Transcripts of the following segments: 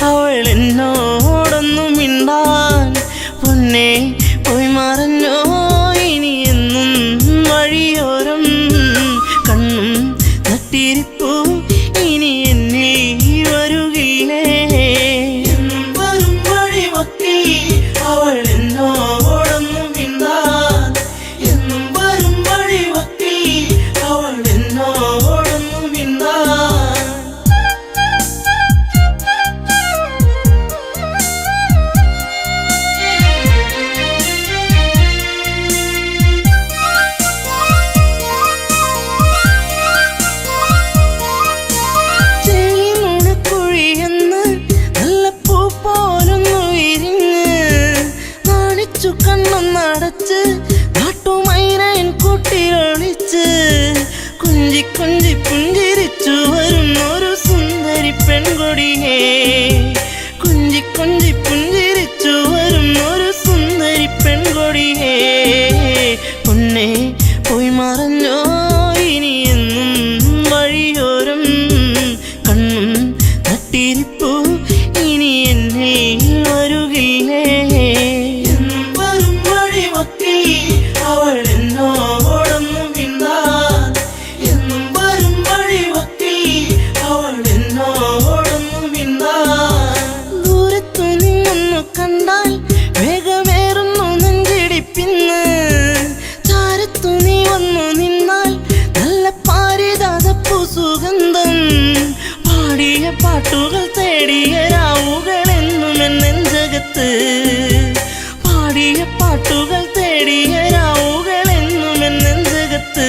അവൾ എന്നോടൊന്നും മിണ്ടാൻ പൊന്നെ പോയി മറഞ്ഞോ ഇനി എന്നും വഴിയോരം കണ്ണും നട്ടിരിപ്പൂ ഇനി എന്നിൽ വരുകില്ലേ വരും വഴിവക്കി അവൾ എന്നോടൊന്നും മിണ്ടാൻ എന്നും വരും വഴിവക്കി അവൾ എന്നോടൊന്നും മിണ്ടാൻ കണ്ണൊന്നടച്ച് നാട്ടുമൈനൻ കൂട്ടിലൊളിച്ച് കുഞ്ചി കുഞ്ചി പുഞ്ചിരിച്ചു വരുന്നൊരു സുന്ദരി പെൺകൊടിയേ കുഞ്ചി കുഞ്ചി പുഞ്ചിരിച്ചു വരുന്നൊരു സുന്ദരി പെൺകൊടിയേ പൊന്നെ പോയി മറഞ്ഞോ ഇനി എന്നും വഴിയോരം കണ്ണും നട്ടിരിപ്പൂ ഇനി എന്നെ വരുകില്ലേ അവൾ എന്നോടൊന്നും മിണ്ടാൻ എന്നും വരും വഴിവക്കി അവൾ എന്നോടൊന്നും മിണ്ടാൻ ദൂരത്തു നിന്നൊന്നു കണ്ടാൽ വേഗമേറുന്നു നെഞ്ചിടിപ്പിന്ന് ചാരത്തു നീ വന്നു നിന്നാൽ നല്ല പാരിജാതപ്പൂ സുഗന്ധം പാടിയ പാട്ടുകൾ തേടിയ രാവുകൾ എന്നും എന്നെഞ്ചകത്ത് പാടിയ പാട്ടുകൾ തേടിയ രാവുകൾ എന്നും എന്നെഞ്ചകത്ത്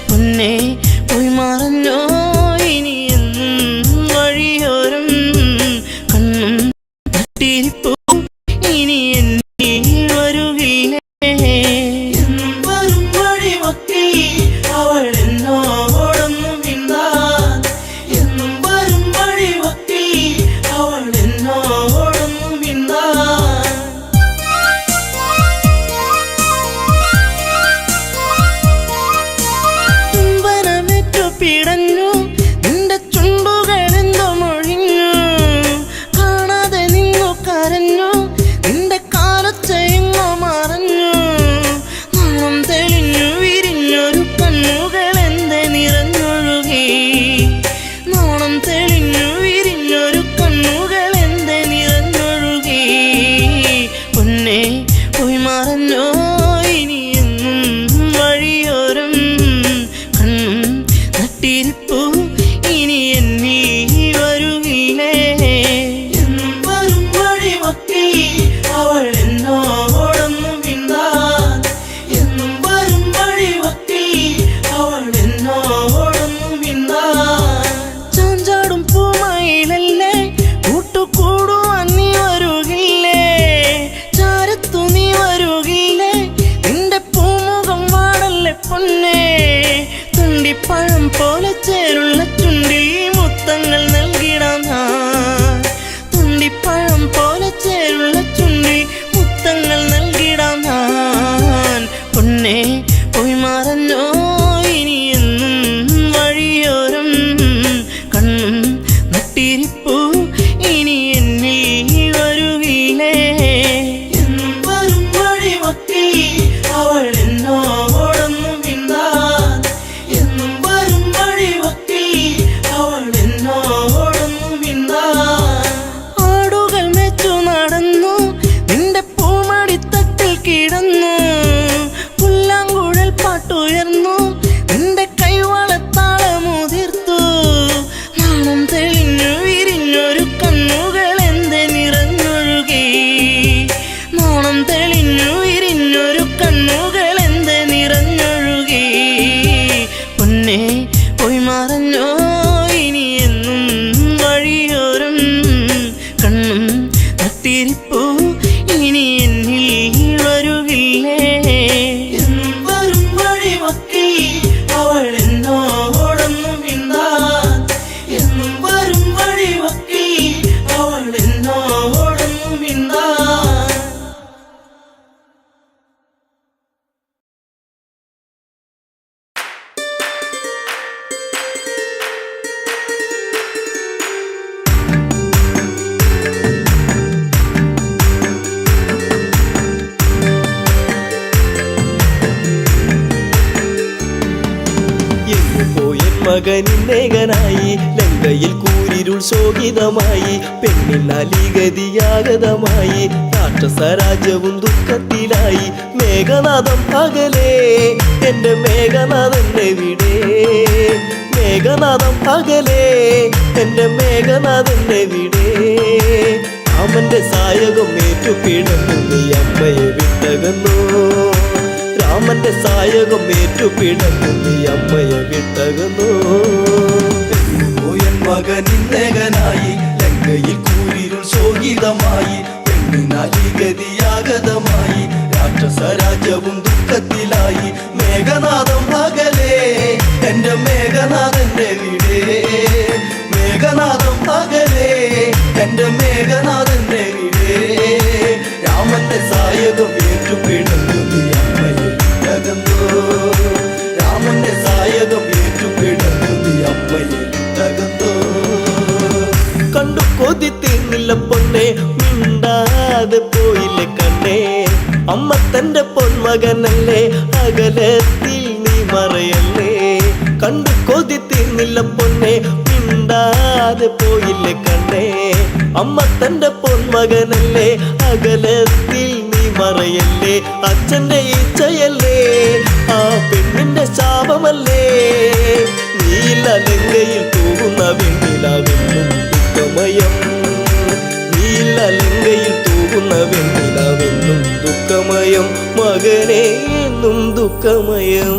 പൊന്നെ പോയി മറഞ്ഞോ ഇനി എന്നും വഴിയോരം കണ്ണും നട്ടിരിപ്പൂ ഇനി എന്നിൽ വരുകില്ലേ വരും വഴിവക്കി അവൾ എന്നോടൊന്നും മിണ്ടാൻ എന്നും വരും വഴിവക്കി അവൾ എന്നോടൊന്നും മിണ്ടാൻ മകനിന്നേകനായി ലങ്കയിൽ കൂരിരുൾ ശോകിതമായി പെണ്ണിനാലിഗതിയാഗതമായി രാക്ഷസരാജ്യവും ദുഃഖത്തിലായി മേഘനാഥം അകലേ എന്റെ മേഘനാഥനെവിടെ മേഘനാഥം അകലേ എന്റെ മേഘനാഥനെവിടെ രാമന്റെ സായകം ഏറ്റുപിടന്നു നീ അമ്മയെ വിട്ടകന്നു രാമന്റെ സായകം ഏറ്റുപിടന്നു നീ അമ്മയെ വിട്ടകന്നു മകനിന്നേകനായി ലങ്കയിൽ കൂരിരുൾ ശോകിതമായി പെണ്ണിനാലിഗതിയാഗതമായി രാക്ഷസരാജ്യവും ദുഃഖത്തിലായി മേഘനാഥം അകലേ എന്റെ മേഘനാഥനെവിടെ മേഘനാഥം അകലേ എന്റെ മേഘനാഥനെവിടെ രാമന്റെ സായകം ഏറ്റുപിടന്നു നീ അമ്മയെ വിട്ടകന്നു രാമന്റെ സായകം ഏറ്റുപിടന്നു നീ അമ്മയെ വിട്ടകന്നു കണ്ടു കൊതി തീർന്നില്ല പൊന്നെ മിണ്ടാതെ പോയില്ലേ കണ്ണേ അമ്മ തന്റെ പൊന്മകനല്ലേ അകലത്തിൽ നീ മറയല്ലേ കണ്ടു കൊതി തീർന്നില്ല പൊന്നെ മിണ്ടാതെ പോയില്ലേ കണ്ണേ അമ്മ തന്റെ പൊന്മകനല്ലേ അകലത്തിൽ നീ മറയല്ലേ അച്ഛന്റെ ഇച്ഛയല്ലേ ആ പെണ്ണിന്റെ ശാപമല്ലേ നീല ലങ്കയിൽ തൂകുന്ന വെണ്ണിലാവെന്നും ദുഃഖമയം നീല ലങ്കയിൽ തൂകുന്ന വെണ്ണിലാവെന്നും ദുഃഖമയം മകനെ എന്നും ദുഃഖമയം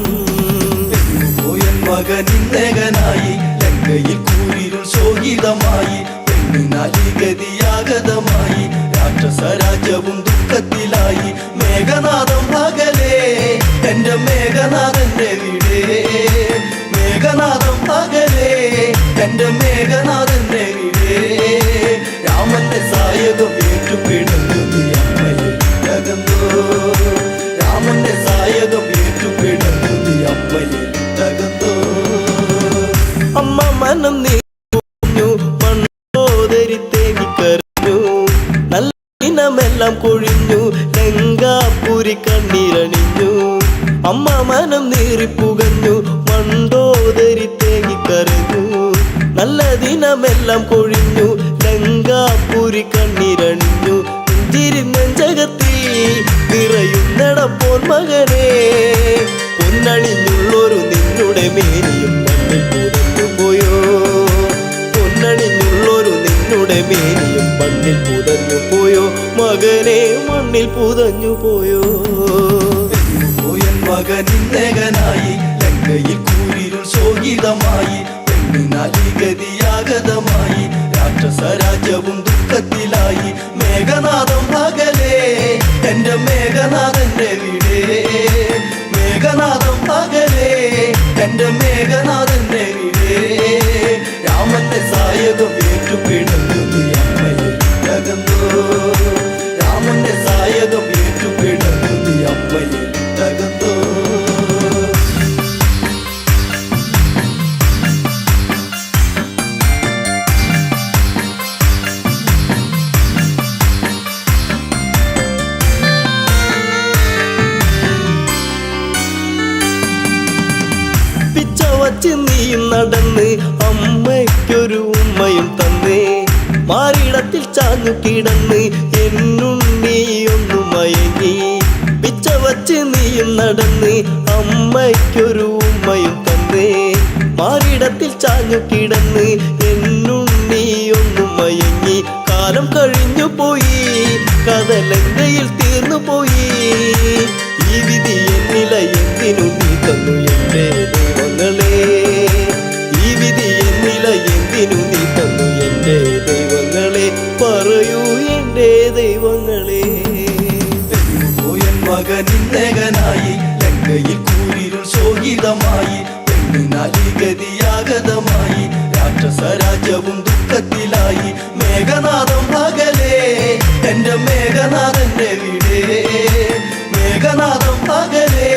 മകനിന്നേകനായി ലങ്കയിൽ കൂരിരുൾ ശോകിതമായി പെണ്ണിനാലിഗതിയാഗതമായി രാക്ഷസരാജ്യവും ദുഃഖത്തിലായി മേഘനാഥം അകലേ എന്റെ മേഘനാഥനെവിടെ മേഘനാഥം അകലേ എന്റെ മേഘനാഥനെവിടെ രാമന്റെ സായകം ഏറ്റുപിടന്നു നീ അമ്മയെ വിട്ടകന്നു രാമന്റെ സായകം ഏറ്റുപിടന്നു നീ അമ്മയെ വിട്ടകന്നു അമ്മ മനം നീഞ്ഞു മണ്ണോദരി തേങ്ങിക്കരഞ്ഞു നല്ല ഇനമെല്ലാം കൊഴിഞ്ഞു ലങ്കാപുരി കണ്ണീരണിഞ്ഞു അമ്മ മനം നീറിപ്പുകഞ്ഞു മണ്ടോദരി തേങ്ങിക്കരഞ്ഞു നല്ല ദിനമെല്ലാം കൊഴിഞ്ഞു ലങ്കാപുരി കണ്ണീരണിഞ്ഞു നെഞ്ചിരി നെഞ്ചകത്തിൽ നിറയുന്നട പൊന്മകനെ പൊന്നണിഞ്ഞുള്ളൊരു നിന്നുടെ മേനിയും മണ്ണിൽ പുതഞ്ഞു പോയോ പൊന്നണിഞ്ഞുള്ളൊരു നിന്നുടെ മേനിയും മണ്ണിൽ പുതഞ്ഞു പോയോ മകനെ മണ്ണിൽ പുതഞ്ഞു പോയോ മകനിന്നേകനായി ലങ്കയിൽ കൂരിരുൾ ശോകിതമായി പെണ്ണിനാലിഗതിയാഗതമായി രാക്ഷസരാജ്യവും ദുഃഖത്തിലായി മേഘനാഥം അകലേ എന്റെ മേഘനാഥനെവിടെ മേഘനാഥം അകലേ എന്റെ മേഘനാഥനെവിടെ രാമന്റെ സായകം ഏറ്റുപിടന്നു നീ അമ്മയെ വിട്ടകന്നു രാമന്റെ സായകം ഏറ്റുപിടന്നു നീ അമ്മയെ വിട്ടകന്നു വച്ച് നീയും നടന്ന് അമ്മയ്ക്കൊരു ഉമ്മയും തന്നേ മാറിടത്തിൽ ചാഞ്ഞു കിടന്ന് എന്നുണ്ണിയൊന്നു മയങ്ങി പിച്ച വച്ച് നീയും നടന്ന് അമ്മയ്ക്കൊരു ഉമ്മയും തന്നേ മാറിടത്തിൽ ചാഞ്ഞു കിടന്ന് എന്നുണ്ണിയൊന്നു മയങ്ങി കാലം കഴിഞ്ഞു പോയി കഥലങ്കയിൽ തീർന്നു പോയി ഈ വിധി എന്നില എന്തിനു നീ തന്നു എന്റെ ദൈവങ്ങളെ ഈ വിധി എന്നില എന്തിനു നീ തന്നു എന്റെ ദൈവങ്ങളെ പറയൂ എന്റെ ദൈവങ്ങളെ മകനിന്നേകനായി ലങ്കയിൽ കൂരിരുൾ ശോകിതമായി പെണ്ണിനാലിഗതിയാഗതമായി രാക്ഷസരാജ്യവും ദുഃഖത്തിലായി മേഘനാഥം അകലേ എന്റെ മേഘനാഥനെവിടെ മേഘനാഥം അകലേ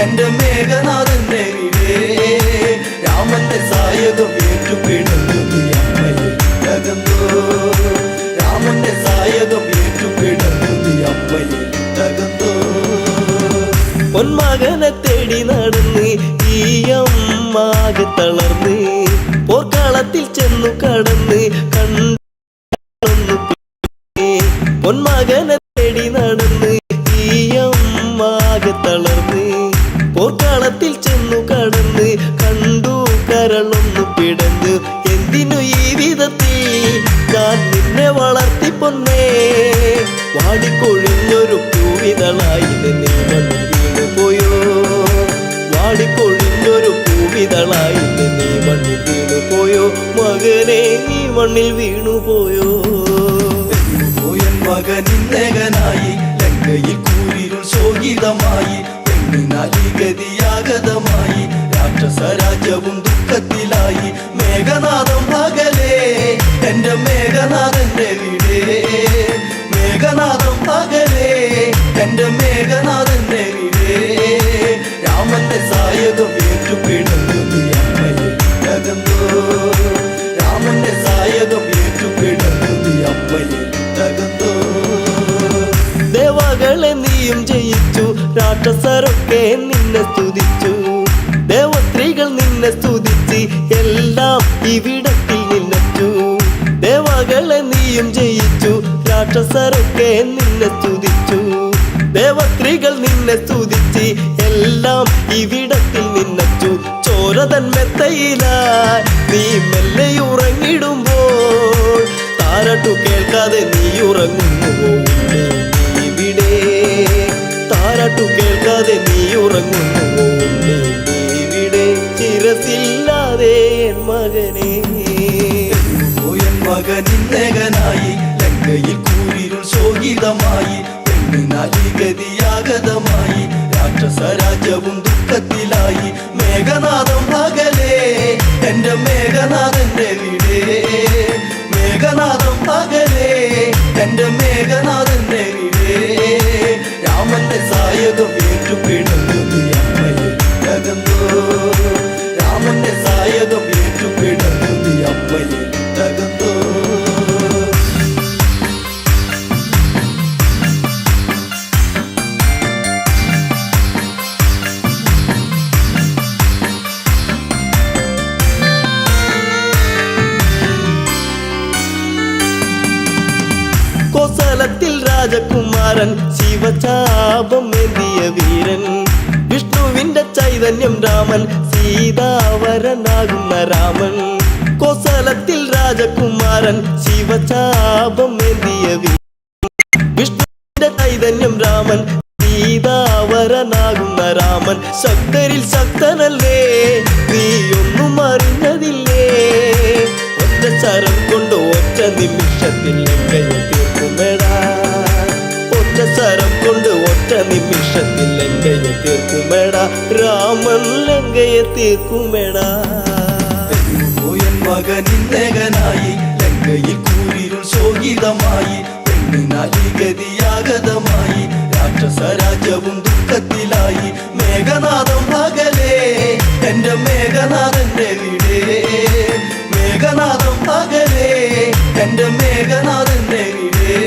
എന്റെ മേഘനാഥനെവിടെ രാമന്റെ സായകം ഏറ്റുപിടന്നു നീ അമ്മയെ വിട്ടകന്നു രാമന്റെ സായകം ഏറ്റുപിടന്നു നീ അമ്മയെ വിട്ടകന്നു പൊന്മകനെ തേടി നടന്ന് ഈ അമ്മാകെ തളർന്ന് പൊന്മകനെ തേടി നടന്ന് ഈ അമ്മാകെ തളർന്ന് പോർക്കളത്തിൽ ചെന്നു കടന്ന് കണ്ടു കരളൊന്നു പിടഞ്ഞു എന്തിനു ഈ വിധത്തിൽ ഞാൻ നിന്നെ വളർത്തി പൊന്നേ വാടിക്കൊഴിഞ്ഞൊരു പൂവിതളായി നീ മണ്ണിൽ വീണുപോയോ വാടിക്കൊഴിഞ്ഞൊരു പൂവിതളായി നീ മണ്ണിൽ വീണുപോയോ മകനെ നീ മണ്ണിൽ വീണുപോയോ മകനിന്നകനായി ലങ്കയിൽ കൂരിരുൾ ശോകിതമായി ഗതിയാഗതമായി രാക്ഷസ രാജ്യവും ദുഃഖത്തിലായി മേഘനാഥം പകലേ എന്റെ മേഘനാഥന്റെ വീടേ മേഘനാഥം പകലേ എന്റെ മേഘനാഥന്റെ വീടേ രാമന്റെ സായകം ഏറ്റുപിടന്നു അമ്മയെ രാമന്റെ സായകം ഏറ്റുപിടന്നു അമ്മയെ ദേവകളെ നീയും ജയിച്ചു രാക്ഷസരൊക്കെ നിന്നെ സ്തുതിച്ചു ദേവസ്ത്രീകൾ നിന്നെ സ്തുതിച്ച് എല്ലാം ഇവിടത്തിൽ നിന്നെച്ചു ദേവകളെ നീയും ജയിച്ചു രാക്ഷസരൊക്കെ നിന്നെ സ്തുതിച്ചു ദേവസ്ത്രീകൾ നിന്നെ സ്തുതിച്ച് എല്ലാം ഇവിടത്തിൽ നിന്നെച്ചു ചോരതൻ മെത്തയിലായി നീ മെല്ലെ ഉറങ്ങിടുമ്പോൾ താരാട്ടു കേൾക്കാതെ നീ ഉറങ്ങുന്നു ഇവിടെ താരാട്ടു കേൾക്കാതെ നീ ഉറങ്ങുന്നു ഇവിടെ ചിരസില്ലാതെ എൻ മകനെ മകനിന്നകനായി ലങ്കയിൽ കൂരിരുൾ ശോകിതമായി ഗതിയാഗതമായി രാക്ഷസ രാജ്യവും ദുഃഖത്തിലായി മേഘനാഥം പകലേ എന്റെ മേഘനാഥന്റെ വീടേ മേഘനാഥം പകലേ എന്റെ മേഘനാഥന്റെ വീടേ രാമന്റെ സായകം ഏറ്റുപിടന്നു അമ്മയെ തകർന്നു രാമന്റെ സായകം ഏറ്റുപിടന്നു അമ്മയെ തകർന്നു കോസലത്തിൽ രാജകുമാരൻ ശിവചാപം ഏന്തിയ വീരൻ വിഷ്ണുവിന്റെ ചൈതന്യം രാമൻ സീതാവരനാകുന്ന രാമൻ കോസലത്തിൽ രാജകുമാരൻ ശിവചാപം ഏന്തിയ വീരൻ വിഷ്ണുവിന്റെ ചൈതന്യം രാമൻ സീതാവരനാകുന്ന രാമൻ ശക്തരിൽ ശക്തനല്ലേ നീ ഒന്നും അറിഞ്ഞതില്ലേ ഒറ്റ ശരം കൊണ്ട് ഒറ്റ നിമിഷത്തിൽ ലങ്കയെ തീർക്കുമെടാ ഒറ്റ ശരം കൊണ്ട് ഒറ്റ നിമിഷത്തിൽ ലങ്കയെ തീർക്കുമെടാ രാമൻ ലങ്കയെ തീർക്കുമെടാ മകനിന്നകനായി ലങ്കയിൽ കൂരിരുൾ ശോകിതമായി ഗതിയാഗതമായി രാക്ഷസ രാജ്യവും ദുഃഖത്തിലായി മേഘനാഥം പകലേ എന്റെ മേഘനാഥന്റെ വീടേ മേഘനാഥം പകലേ എന്റെ മേഘനാഥന്റെ വീടേ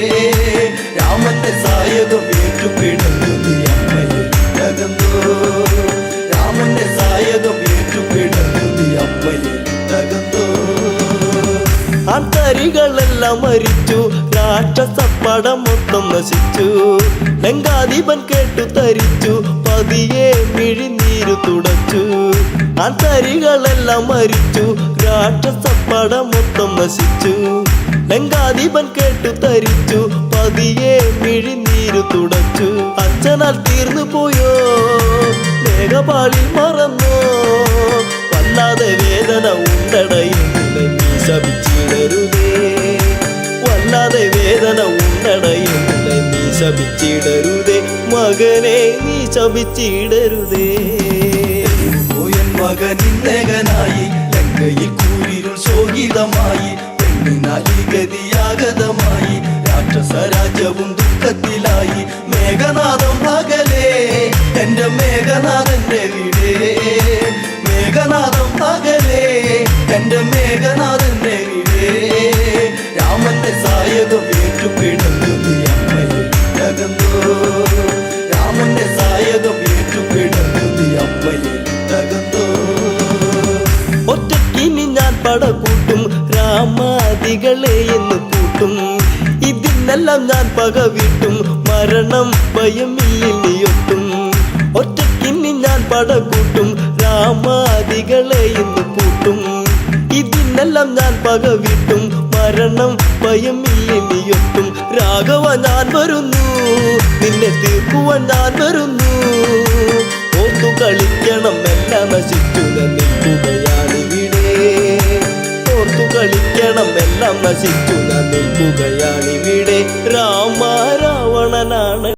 രാമന്റെ സായകം ഏറ്റുപിടന്നു അമ്മയെ തകർന്നു രാമന്റെ സായകം ഏറ്റുപിടന്നു അമ്മയെ തകർന്നു ആൾക്കാരികളെല്ലാം മരിച്ചു രാക്ഷസപ്പട മൊത്തം നശിച്ചു ലങ്കാധിപൻ കേട്ടു തരിച്ചു പതിയെ മിഴിനീരു തുടച്ചു ആൾക്കാരികളെല്ലാം മരിച്ചു രാക്ഷസപ്പട മൊത്തം നശിച്ചു ലങ്കാധിപൻ കേട്ടു തരിച്ചു പതിയെ മിഴിനീരു തുടച്ചു അച്ഛനാൽ തീർന്നു പോയോ മേഘപാളിൽ മറന്നോ വല്ലാതെ വേദന ഉണ്ടടയുന്നില്ല നീ ശപിച്ചിടരുതേ വല്ലാതെ വേദന ഉണ്ടടയുന്നില്ല നീ ശപിച്ചിടരുതേ മകനെ നീ ശപിച്ചിടരുതേ മകനിന്നകനായി ലങ്കയിൽ കൂരിരുൾ ശോകിതമായി ഗതിയാഗതമായി രാക്ഷസ രാജ്യവും ദുഃഖത്തിലായി മേഘനാഥം പകലേ എന്റെ മേഘനാഥന്റെ വീടേ മേഘനാഥം പകലേ എന്റെ മേഘനാഥന്റെ വീടേ രാമന്റെ സായകം ഏറ്റുപിടന്നു അമ്മയെ തകർന്നു രാമന്റെ സായകം ഏറ്റുപിടന്നു അമ്മയെ തകർന്നു ഒറ്റക്കിനി ഞാൻ പട കൂട്ടും രാമാദികളെ എന്ന് കൂട്ടും ഇതിന് ഇതിനെല്ലാം ഞാൻ പക വീട്ടും, മരണം ഭയമില്ലിയൊട്ടും. ഒറ്റക്കിന്നി ഞാൻ പടകൂട്ടും, രാമാദികളെ ഇന്ന് കൂട്ടും. ഇതിനെല്ലാം ഞാൻ പക വീട്ടും, മരണം ഭയമില്ലിയൊട്ടും. രാഘവ ഞാൻ വരുന്നു, നിന്നെ തീർക്കുവാൻ ഞാൻ വരുന്നു. ഓർത്തു കളിക്കണം എല്ലാം നശിച്ചു നിൽക്കുകയാണിവിടെ. ഓർത്തു കളിക്കണം എല്ലാം നശിച്ചു നിൽക്കുകയാണിവിടെ. രാമ രാവണനാണ്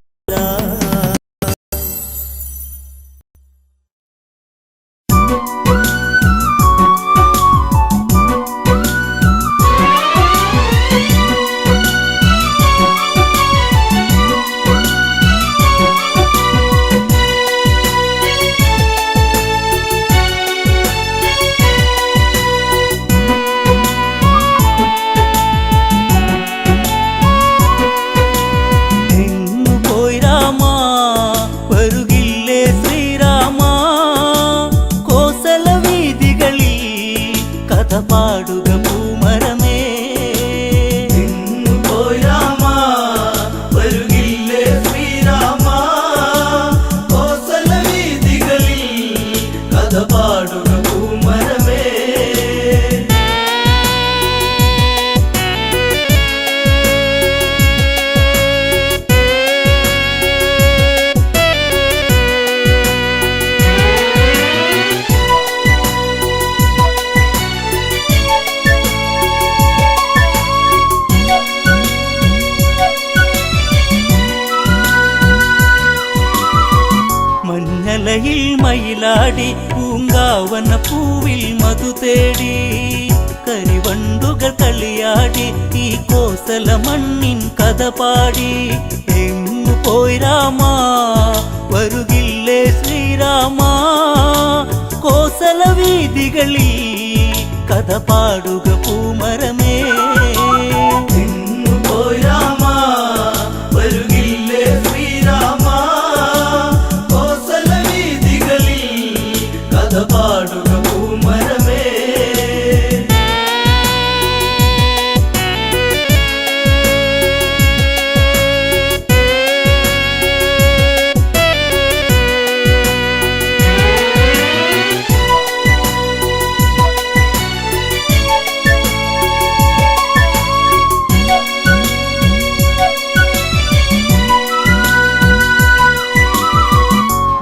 പാടുക പൂമരമേ. പോയി രാമ വരുകില്ലേ ശ്രീരാമ, കോസല വീതികളിൽ കഥ പാടുക പൂമരമേ. മഞ്ഞലയിൽ മയിലാടി, പൂങ്കാവന പൂവിൽ മധു തേടി, കരിവണ്ടുകൾ കളിയാടി, ഈ കോസല മണ്ണിൻ കഥ പാടി. എങ്ങു പോയി രാമ വരുകില്ലേ ശ്രീരാമ, കോസല വീതികളിൽ കഥ പാടുക പൂമരമേ. പോയി രാമ വരുകില്ലേ ശ്രീരാമ, കോസല വീതികളിൽ കഥ പാടുക പൂമരമേ.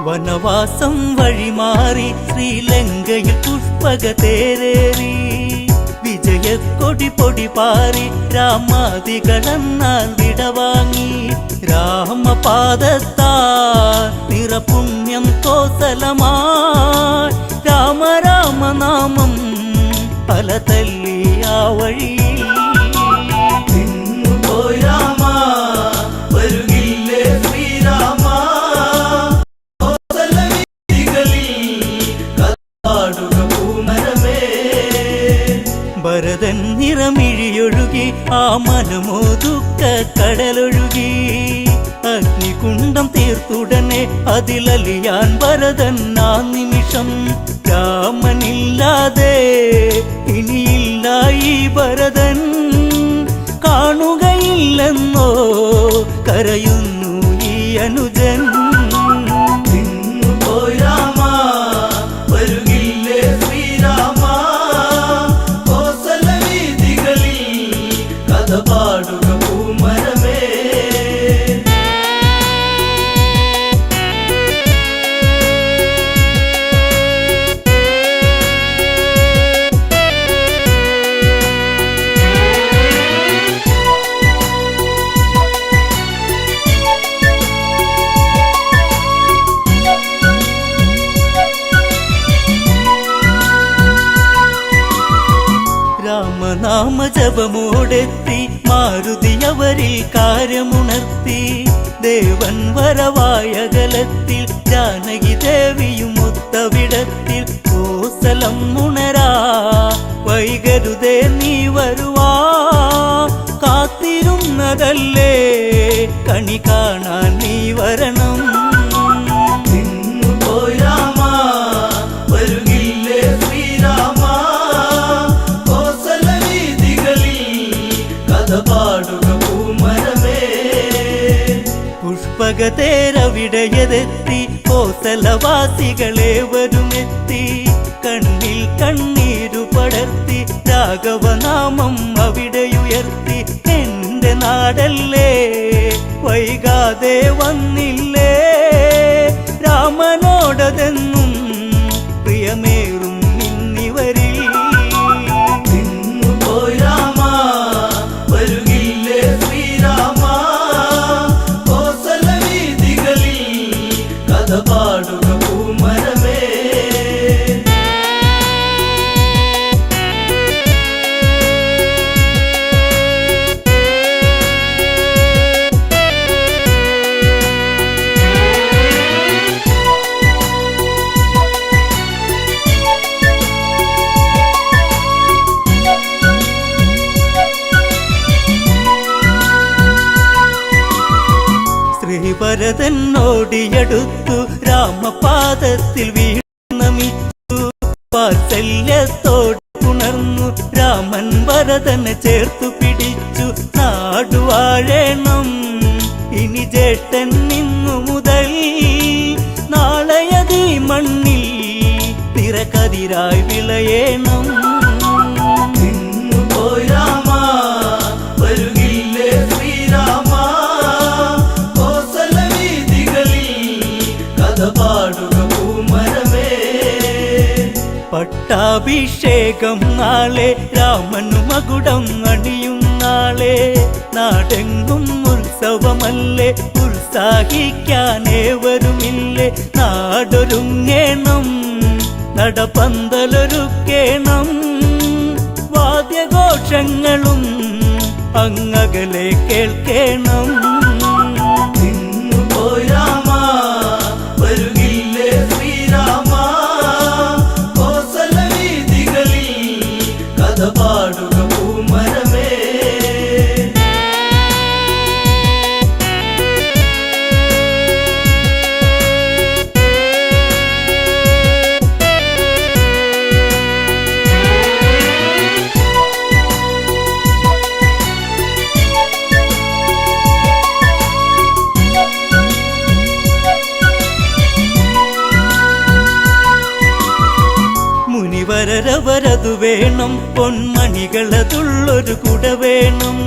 വനവാസം വഴിമാറി, ശ്രീലങ്കയിൽ പുഷ്പക തേരേറി, വിജയക്കൊടി പൊടി പാറി, രാമാദികളെന്നാൽ വിടവാങ്ങി. രാമപാദത്താ നിറപുണ്യം കോസലമായി, രാമ രാമനാമം പല തല്ലി ആ വഴിയിൽ. പോയി രാമ വരുകില്ലേ ശ്രീരാമ, കോസല വീതികളിൽ കഥ പാടുക പൂമരമേ. ഭരതൻ നിറമിഴിയൊഴുകി, ആ മനമോ ദുഃഖ കടലൊഴുകി. അഗ്നികുണ്ഡം തീർത്തുടനെ അതിലലിയാൻ ഭരതൻ ആ നിമിഷം. രാമനില്ലാതെ ഇനിയില്ല ഈ ഭരതൻ, കാണുകയില്ലെന്നോ കരയുന്നു ഈ അനുജൻ. പോയി രാമ വരുകില്ലേ ശ്രീരാമ, കോസല വീതികളിൽ കഥ പാടുക പൂമരമേ. രാമനാമ ജപമോടെത്തി, മാരുതി അവരിൽ കാര്യമുണർത്തി. ദേവൻ വരവായകലത്തിൽ, ജാനകി ദേവിയും ഒത്തവിടത്തിൽ. കോസലം ഉണരാ വൈകരുതേ നീ വരുവാ, കാത്തിരുന്നതല്ലേ കണി കാണാൻ നീ വരണം. പോയി രാമ വരുകില്ലേ ശ്രീരാമ, കോസല വീതികളിൽ കഥ പാടുക പൂമരമേ. നായകതേരവിടെയതെത്തി കോസലവാസികളേവരുമെത്തി കണ്ണിൽ കണ്ണീരു പടർത്തി രാഘവനാമം അവിടെയുയർത്തി എന്റെ നാടല്ലേ വൈകാതെ വന്നില്ലേ രാമനോടതെന്നും പ്രിയമേറും ഇന്നിവരിൽ പോയി രാമ വരുകില്ലേ ശ്രീരാമ കോസല വീതികളിൽ കഥ പാടുക പൂമരമേ ശ്രീഭരതനോടിയടുത്തു രാമപാദത്തിൽ വീണു നമിച്ചു വാത്സല്യത്തോട് ഉണർന്നു രാമൻ ഭരതനെ ചേർത്തു പിടിച്ചു നാടുവാഴേണം ഇനി ജേട്ടൻ ഇന്നു മുതൽ നാളെയതീ മണ്ണിൽ തിരക്കതിരായി വിളയേണം പോയി രാമ വരുകില്ലേ ശ്രീരാമ കോസല വീതികളിൽ കഥ പാടുക പൂമരമേ പട്ടാഭിഷേകം നാളെ രാമനു മകുടം അണിയും നാളെ നാടെങ്ങും ഉത്സവമല്ലേ ഉത്സാഹിക്കാനേവരുമില്ലേ നാടൊരുങ്ങേണം നടപന്തലൊരുക്കേണം വാദ്യഘോഷങ്ങളും അങ്ങകലെ കേൾക്കേണം പോയി രാമ വരുകില്ലേ ശ്രീരാമ കോസല വീതികളിൽ കഥ പാടുക പൂമരമേ മുനിവരവരതു വേണം പൊന്മണികളതുള്ളൊരു കുട വേണം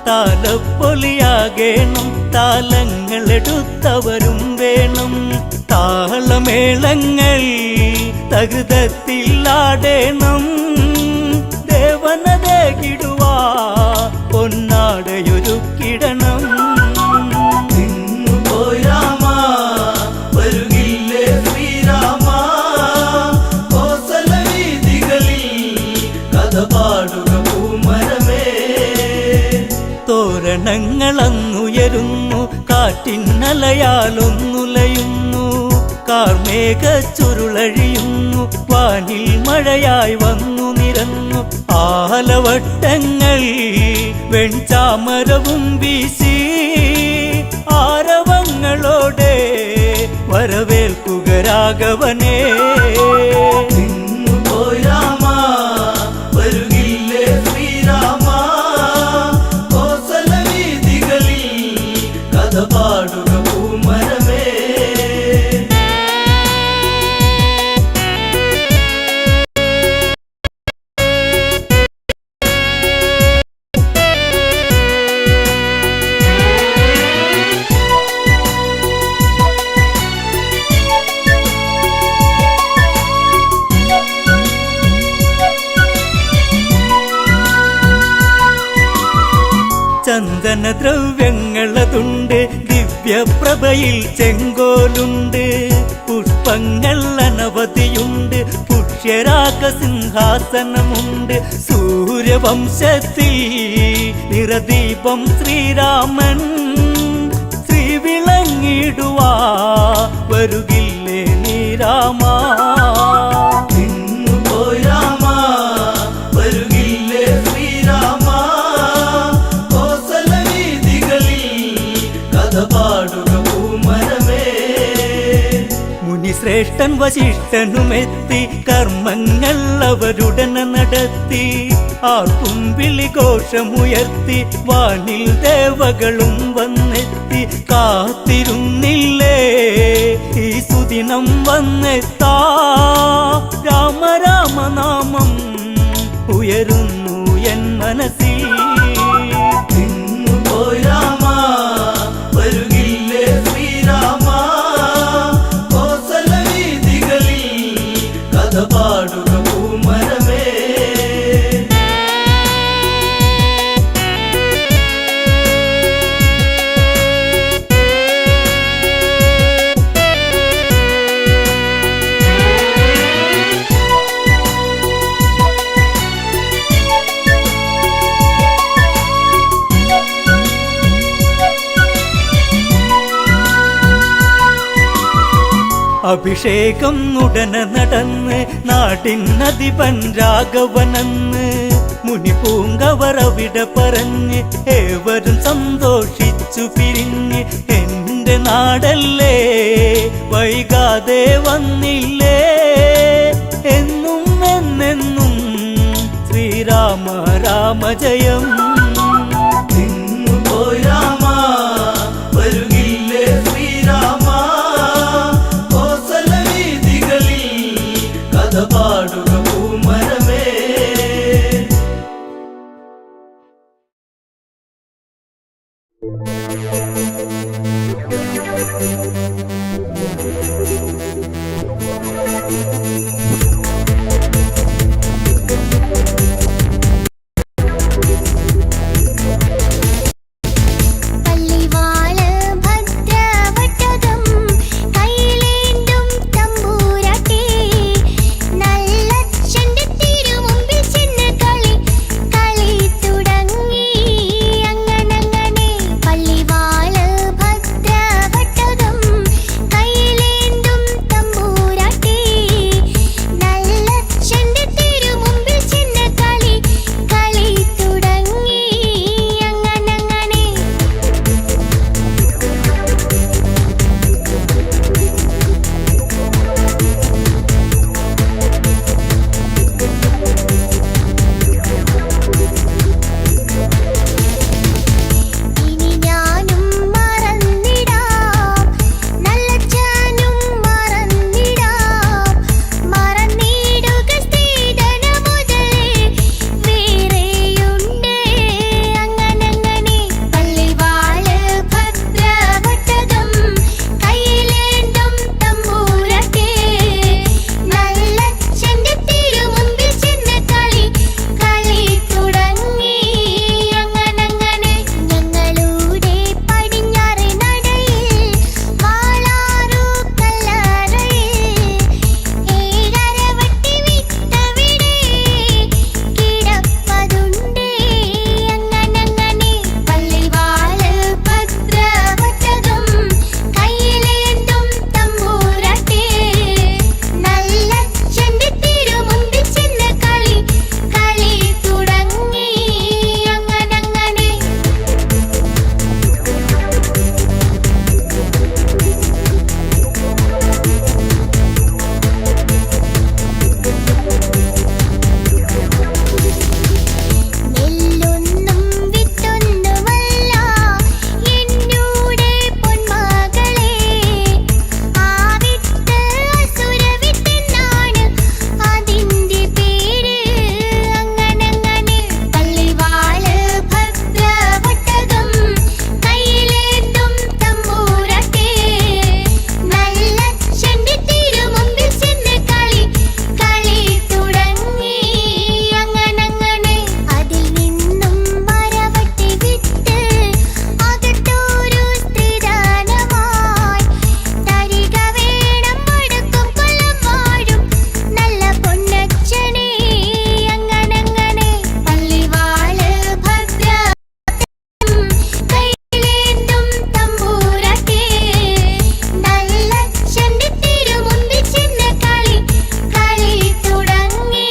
താലപ്പൊലിയാകേണം താലങ്ങളെടുത്തവരും വേണം താളമേളങ്ങൾ തകൃതത്തിലാടേണം ദേവനതേകിടുവാ പൊന്നാടയൊരുക്കിടണം പോയി രാമ വരുകില്ലേ ശ്രീരാമ കോസല വീതികളിൽ കഥ പാടുക പൂമരമേ തോരണങ്ങളങ്ങുയരുന്നു കാറ്റിന്നലയാലൊന്നുലയുന്നു കാർമേഘ ചുരുളഴിയുന്നു വാനിൽ മഴയായി വന്നു നിരന്നു ആലവട്ടങ്ങൾ വെൺചാമരവും വീശി ആരവങ്ങളോടെ വരവേൽക്കുക രാഘവനെ പോയി രാമ വരുകില്ലേ ശ്രീരാമ കോസല വീതികളിൽ കഥ പാടുക പൂമരമേ ചന്ദനദ്രവ്യങ്ങളതുണ്ട് ദിവ്യപ്രഭയിൽ ചെങ്കോലുണ്ട് പുഷ്പങ്ങൾ അനവധിയുണ്ട് പുഷ്യരാഗ സിംഹാസനമുണ്ട് സൂര്യവംശത്തിൽ നിറദീപം ശ്രീരാമൻ ശ്രീവിളങ്ങിടുവാ വരുകില്ലേ നീ രാമ പോയി രാമ വരുകില്ലേ ശ്രീരാമ കോസല വീതികളിൽ കഥ പാടുക പൂമരമേ ശ്രേഷ്ഠൻ വശിഷ്ഠനുമെത്തി കർമ്മങ്ങൾ അവരുടനെ നടത്തി ആർക്കും വിളിഘോഷമുയർത്തി വാനിൽ ദേവകളും വന്നെത്തി കാത്തിരുന്നില്ലേ ഈ സുദിനം വന്നെത്താ രാമ രാമനാമം ഉയരുന്നു എൻ മനസ്സിൽ പോയി രാമ വരുകില്ലേ ശ്രീരാമ കോസല വീതികളിൽ കഥ പാടുക പൂമരമേ അഭിഷേകം ഉടനെ നടന്ന് നാടിനധിപൻ രാഘവനെന്ന് മുനിപൂങ്കവർ അവിടെ പറഞ്ഞ് ഏവരും സന്തോഷിച്ചു പിരിഞ്ഞ് എന്റെ നാടല്ലേ വൈകാതെ വന്നില്ലേ എന്നും എന്നെന്നും ശ്രീരാമ രാമ ജയം പോയി രാമ വരുകില്ലേ ശ്രീരാമ കോസല വീതികളിൽ കഥ പാടുക പൂമരമേ പള്ളിവാള് ഭദ്രവട്ടകം കൈയിലേന്തും തമ്പൂരാട്ടി നല്ലച്ഛന്റെ തിരുമുമ്പിൽ ചെന്ന് കളി തുടങ്ങി അങ്ങനെ പള്ളിവാള് ഭദ്രവട്ടകം കൈയിലേന്തും തമ്പൂരാട്ടി നല്ലച്ഛന്റെ തിരുമുമ്പിൽ ചെന്ന് കളി തുടങ്ങി അങ്ങനെ ഇനി ഞാനും മറന്നിടാം നല്ലച്ഛനും മറന്നിടാം മറന്നിടുക സ്ത്രീധന മുതലേ വേറെയുണ്ട് അങ്ങനെ പള്ളിവാള് ഭദ്രവട്ടകം കൈയിലേന്തും തമ്പൂരാട്ടി നല്ലച്ഛന്റെ തിരുമുമ്പിൽ ചെന്ന് കളി തുടങ്ങി അങ്ങനെ ഞങ്ങളുടെ പടിഞ്ഞാറ് നടയിൽ വാളാറു കല്ലറയിൽ ഏഴരവട്ടി വിട്ടവിടെ കിടപ്പതുണ്ട് അങ്ങനെ പള്ളിവാള് ഭദ്രവട്ടകം കൈയിലേന്തും തമ്പൂരാട്ടി നല്ലച്ഛന്റെ തിരുമുമ്പിൽ ചെന്ന് കളി തുടങ്ങി അങ്ങനെ നെല്ലൊന്നും വിത്തൊന്നുമല്ല എന്നൂടെ പൊന്മകളെ ആ വിത്ത് അസുരവിത്തെന്നാണ് അതിന്റെ പേര് അങ്ങനെ പള്ളിവാള് ഭദ്രവട്ടകം കൈയിലേന്തും തമ്പൂരാട്ടി നല്ലച്ഛന്റെ തിരുമുമ്പിൽ ചെന്ന് കളി തുടങ്ങി അങ്ങനെ അതിൽ നിന്നും മരവട്ടി വിത്ത് അകത്തോരു സ്ത്രീദാനമായി തരിക വേണം വടക്കും കൊല്ലം വാഴും നല്ല പൊന്നച്ഛനെ അങ്ങനെ പള്ളിവാള് ഭദ്രവട്ടകം കൈയിലേന്തും തമ്പൂരാട്ടി നല്ലച്ഛന്റെ തിരുമുമ്പിൽ ചെന്ന് കളി തുടങ്ങി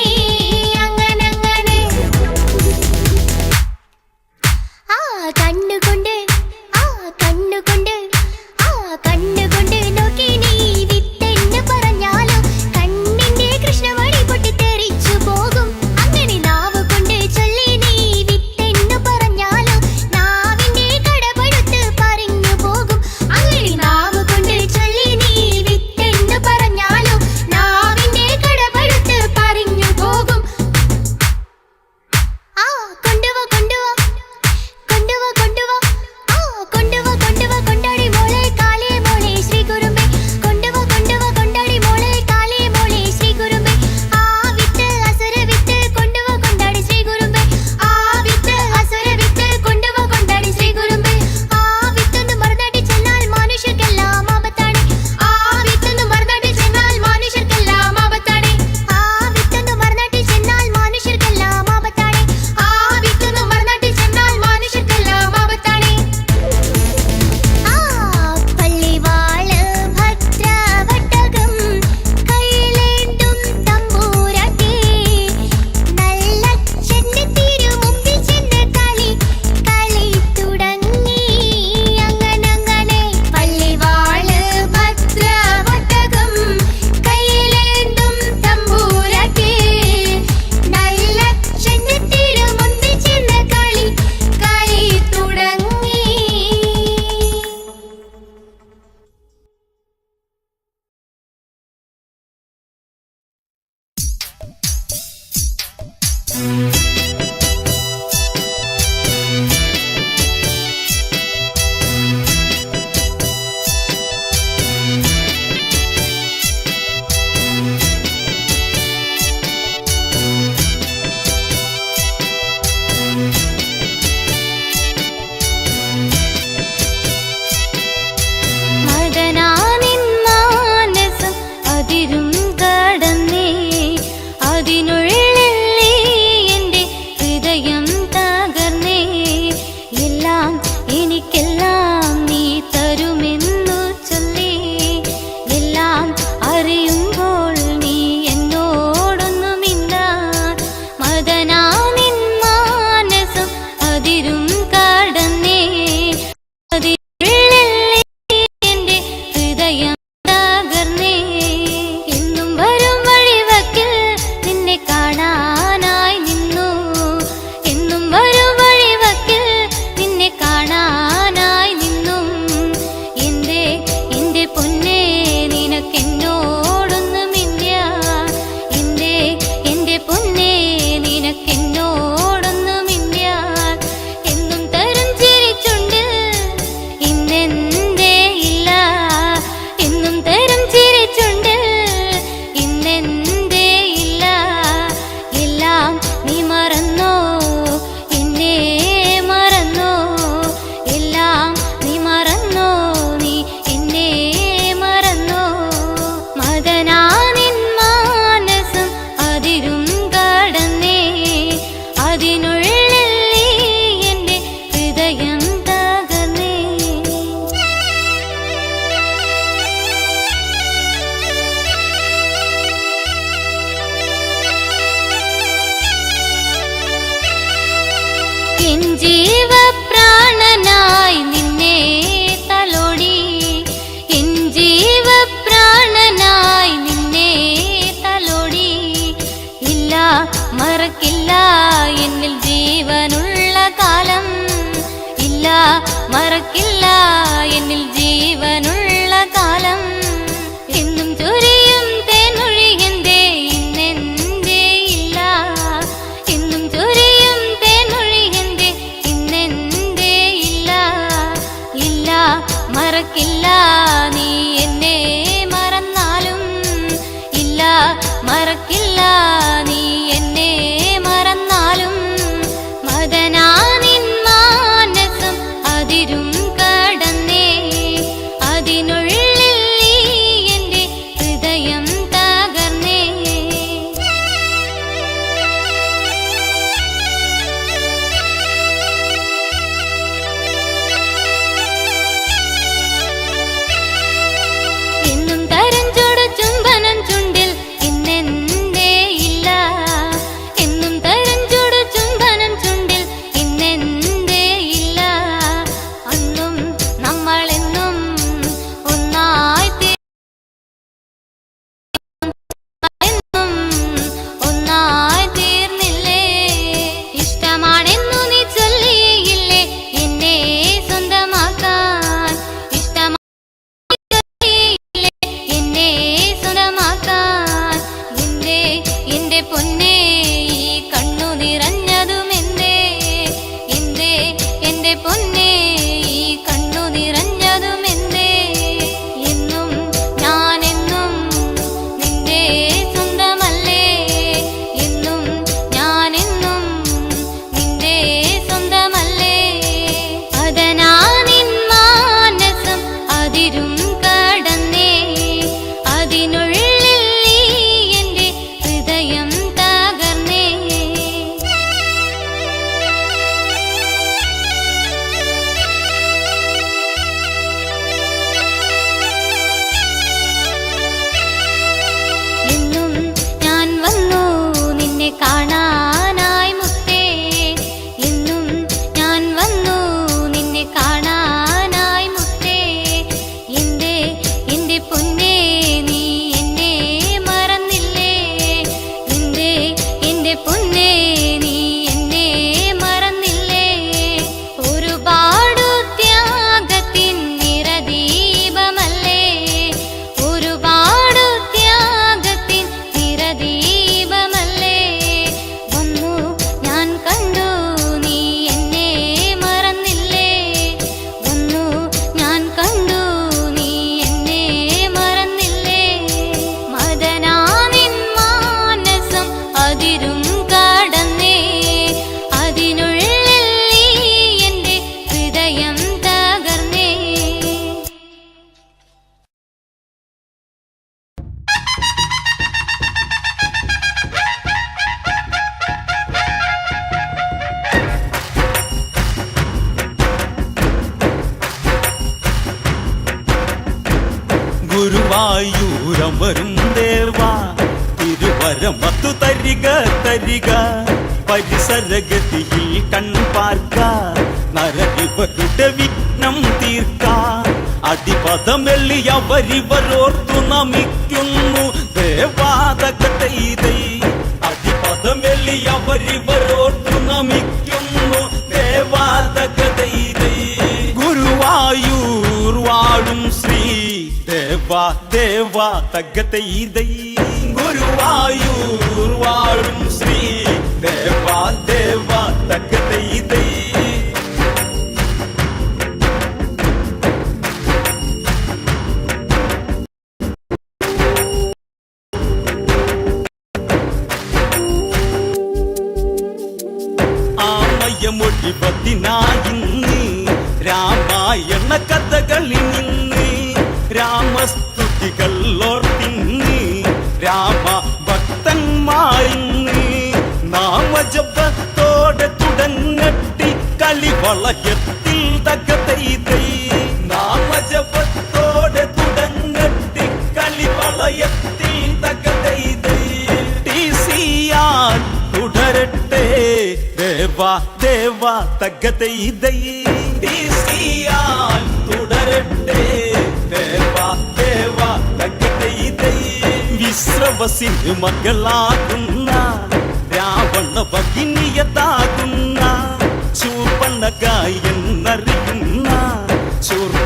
അങ്ങനെ ആ കണ്ണുകൊണ്ട് നോക്കി നീ വിത്തെന്ന് പറഞ്ഞാൽ മറക്കില്ല എന്നിൽ ജീവനുള്ള കാലം എന്നും ചൊരിയും തേനൊഴി എന്തേ ഇന്നെന്തേ ഇല്ല എന്നും ചൊരിയും തേനൊഴി എന്തേ ഇന്നെന്തേ ഇല്ല ഇല്ല മറക്കില്ല നീ എന്നെ മറന്നാലും ഇല്ല മറക്കില്ല നീ എന്നെ മറന്നാലും മദനാനിൻ മാനസം അതിരും കടന്നേ അതിനുള്ളിൽ നീ എന്റെ ഹൃദയം തകർന്നേ എന്നും തരഞ്ചോട് ചുംബനം ചുണ്ടിൽ ഇന്നെന്തേ ഇല്ല എന്നും തരഞ്ചോട് ചുംബനം ചുണ്ടിൽ ഇന്നെന്തേ ഇല്ല അന്നും നമ്മളെന്നും ഒന്നായി എന്നും ഒന്നായി തീർന്നില്ലേ ഇഷ്ടമാണെന്നു നീ ചൊല്ലിയില്ലേ എന്നെ സ്വന്തമാക്കാൻ എന്നെ സ്വന്തമാക്കാൻ എന്റെ പൊന്നേ ഈ കണ്ണു നിറഞ്ഞതുമെന്തേ എന്റെ പൊന്നേ ഈ കണ്ണു നിറഞ്ഞതുമെന്തേ എന്നും ഞാനെന്നും നിന്റെ സ്വന്തമല്ലേ എന്നും ഞാനെന്നും നിന്റെ സ്വന്തമല്ലേ അതനാനിൻ മാനസം അതിരും കടന്നേ അതിനുള്ളിൽ നീ എന്റെ ഹൃദയം തകർന്നേ എന്നും ഞാൻ വന്നു നിന്നെ കാണാനായി മുത്തേ എന്നും ഞാൻ വന്നു നിന്നെ കാണാനായി മുത്തേ എന്റെ പൊന്നേ നീ എന്നെ മറന്നില്ലേ എന്റെ പൊന്നേ നീ എന്നെ മറന്നില്ലേ ഒരുപാടു ത്യാഗത്തിൻ നിറദീപമല്ലേ ഒരുപാടു ത്യാഗത്തിൻ നിറദീപമല്ലേ വന്നു ഞാൻ കണ്ടു നീ എന്നെ മറന്നില്ലേ വന്നു ഞാൻ കണ്ടു നീ എന്നെ മറന്നില്ലേ മദനാനിൻ മാനസം അതിരും കടന്നേ അതിനുള്ളിൽ നീ എന്റെ ഹൃദയം തകർന്നേ ഗുരുവായൂരമരും ദേവാ തിരുവരമത്തു തരിക തരിക പരിസരഗതിയിൽ കൺപാർക്ക നരകിവരുടെ വിഘ്നം തീർക്ക അടിപദമെള്ളിയവരിവരോർത്തു നമിക്കുന്നു ദേവാതകതൈതൈ അടിപദമെള്ളിയവരിവരോർത്തു നമിക്കുന്നു ദേവാതകതൈതൈ ഗുരുവായൂർ വാഴും ശ്രീ ദേവാ ദേവാ തകതൈതൈ ഗുരുവായൂർ വാഴും ശ്രീ ദേവാ ദേവാ തകതൈതൈ ആമയമൊഴിപതിനായിന്ന് രാമായണ കഥകളിൽ നിന്ന് രാമസ്തുതികൾ ഓർത്തിന്ന് രാമ ഭക്തന്മാരിന്ന് നാമജപത്തോടെ തുടങ്ങട്ടി കളിവളയത്തിൽ തകതൈതൈ നാമജപത്തോടെ തുടങ്ങട്ടി കളിവളയത്തിൽ തകതൈതൈ ടിസിയാൽ തുടരട്ടെ ദേവാ ദേവാ തകതൈതൈ ടിസിയാൽ തുടരട്ടെ ദേവാ ദേവാ തകതൈതൈ വിശ്രവസിന് മകളാകുന്ന രാവണ ഭഗിനിയതാകുന്ന ചൂർപ്പണക എന്നറിയുന്ന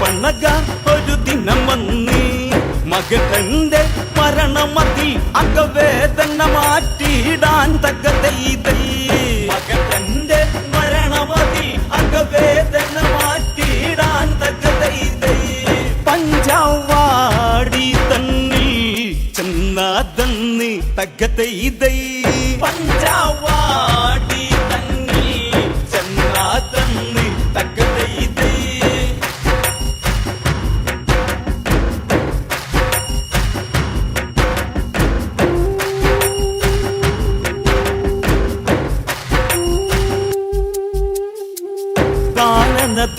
ശൂർപ്പണഖ ഒരു ദിനം വന്ന് മകന്റെ മരണമതിൽ അകവേദന മാറ്റിയിടാൻ തകതൈതൈ മകന്റെ മരണമതിൽ അകവേദന മാറ്റിയിടാൻ തകതൈതൈ പഞ്ചവാടി തന്നിൽ ചെന്നാതന്ന് തകതൈതൈ പഞ്ചവാടി തന്നിൽ ചെന്നാതന്ന് തകതൈതൈ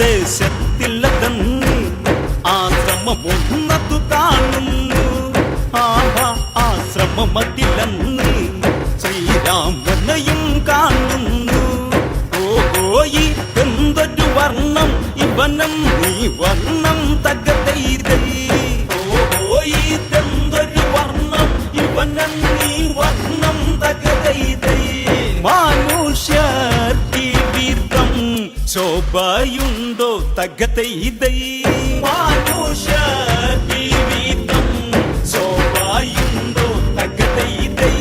ദേശത്തിലതന്ന് ആശ്രമമൊന്നതു കാണുന്നു ആശ്രമമതിലന്ന് ശ്രീരാമനെയും കാണുന്നു ഓഹോ എന്തൊരു വർണ്ണം ഇവനം നീ വർണ്ണം തകതൈതൈ ഓഹോ എന്തൊരു വർണ്ണം ഇവനം നീ വർണ്ണം തകതൈതൈ മനുഷ്യർക്കി വീർത്തം ശോഭയുണ്ടോ തകതൈതൈ മനുഷ്യർക്കി വീർത്തം ശോഭയുണ്ടോ തകതൈതൈ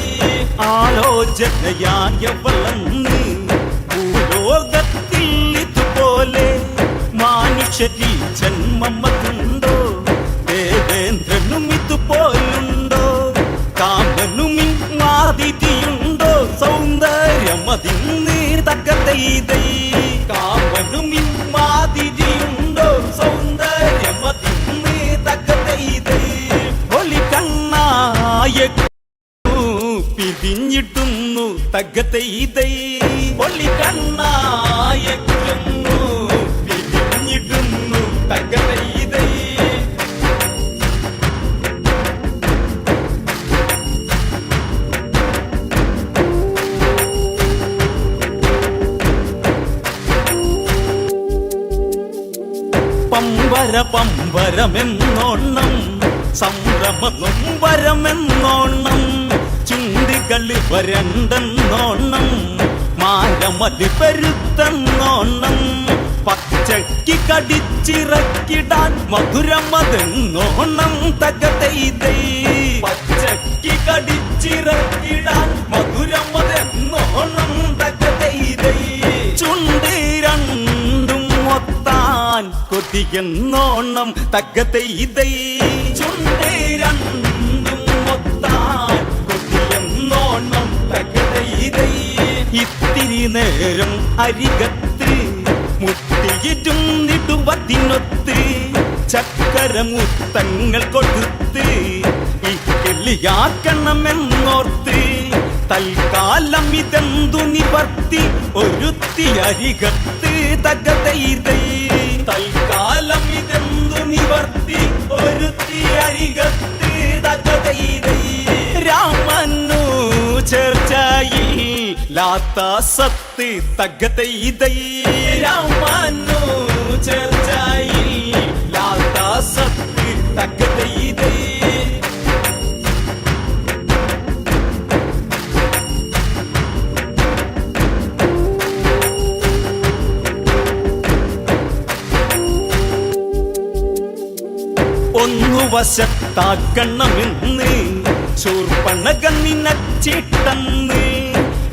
ആലോചനയായവളന്ന് ഭൂലോകത്തിൽ ഇതുപോലെ മനുഷ്യരിൽ ജന്മമതുണ്ടോ ദേവേന്ദ്രനും ഇതുപോലുണ്ടോ കാമനും മാതിരിയുണ്ടോ സൗന്ദര്യമതിന്ന് തകതൈതൈ കാമനും മാതിരിയുണ്ടോ സൗന്ദര്യമതിന്ന് തകതൈതൈ ഒലി കണ്ണായ പിരിഞ്ഞിട്ടുന്നു തകതൈതൈ ഒലി കണ്ണായക്കുന്നു പിരിഞ്ഞിട്ടുന്നു തകതൈതൈ പമ്പരമെന്നോണം സംഭ്രമനൊമ്പരമെന്നോണം ചുണ്ടികളി വരണ്ടെന്നോണം മാരമതി പെരുത്തെന്നോണം പച്ചയ്ക്ക് കടിച്ചിറക്കിടാൻ മധുരമതെന്നോണം തകതൈതൈ പച്ചയ്ക്ക് കടിച്ചിറക്കിടാൻ മധുരമതെന്നോണം തകതൈതൈ ചുണ്ടി രണ്ടും ഒത്താൻ കൊതിയെന്നോണം തകതൈതൈ ചുണ്ടി രണ്ടും ഒത്താൻ കൊതിയെന്നോണം തകതൈതൈ ഇത്തിരി നേരം അരികത്ത് മുട്ടിയിരുന്നിടുവതിനൊത്ത് ചക്കരമുത്തങ്ങൾ കൊടുത്ത് ഈ കിളിയാക്കണമെന്നോർത്ത് തൽക്കാലം ഇതെന്തു നിവർത്തി ഒരുത്തി അരികത്ത് തകതൈതൈ തൽക്കാലം ഇതെന്തു നിവർത്തി ഒരുത്തി അരികത്ത് തകതൈതൈ രാമനു ചർച്ചയിൽ ലാത്ത സത്ത് തകതൈതൈ രാമനു ചർച്ചയിൽ ലാത്ത സത്ത് തകതൈതൈ ഒന്നു വശത്താക്കണമെന്ന് ശൂർപ്പണഖ നിനച്ചിട്ടെന്ന്